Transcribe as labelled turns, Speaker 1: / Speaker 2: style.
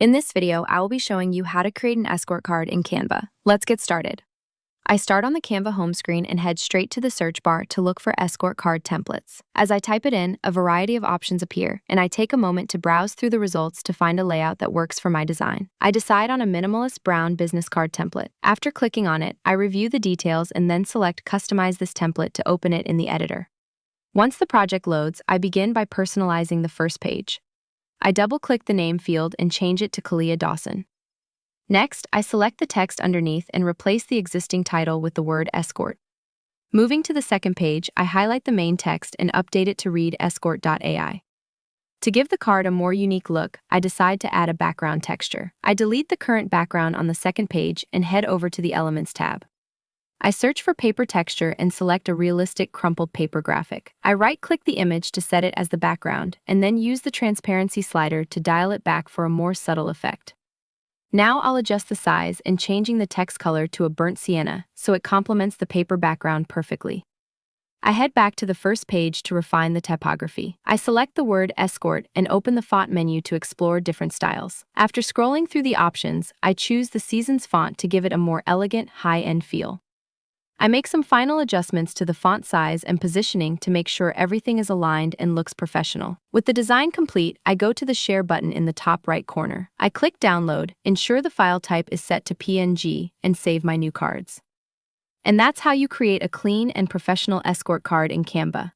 Speaker 1: In this video, I will be showing you how to create an Escort card in Canva. Let's get started. I start on the Canva home screen and head straight to the search bar to look for Escort card templates. As I type it in, a variety of options appear, and I take a moment to browse through the results to find a layout that works for my design. I decide on a minimalist brown business card template. After clicking on it, I review the details and then select Customize this template to open it in the editor. Once the project loads, I begin by personalizing the first page. I double-click the name field and change it to Kalia Dawson. Next, I select the text underneath and replace the existing title with the word Escort. Moving to the second page, I highlight the main text and update it to read escort.ai. To give the card a more unique look, I decide to add a background texture. I delete the current background on the second page and head over to the Elements tab. I search for paper texture and select a realistic crumpled paper graphic. I right-click the image to set it as the background, and then use the transparency slider to dial it back for a more subtle effect. Now I'll adjust the size and changing the text color to a burnt sienna so it complements the paper background perfectly. I head back to the first page to refine the typography. I select the word Escort and open the font menu to explore different styles. After scrolling through the options, I choose the Seasons font to give it a more elegant, high-end feel. I make some final adjustments to the font size and positioning to make sure everything is aligned and looks professional. With the design complete, I go to the Share button in the top right corner. I click Download, ensure the file type is set to PNG, and save my new cards. And that's how you create a clean and professional Escort card in Canva.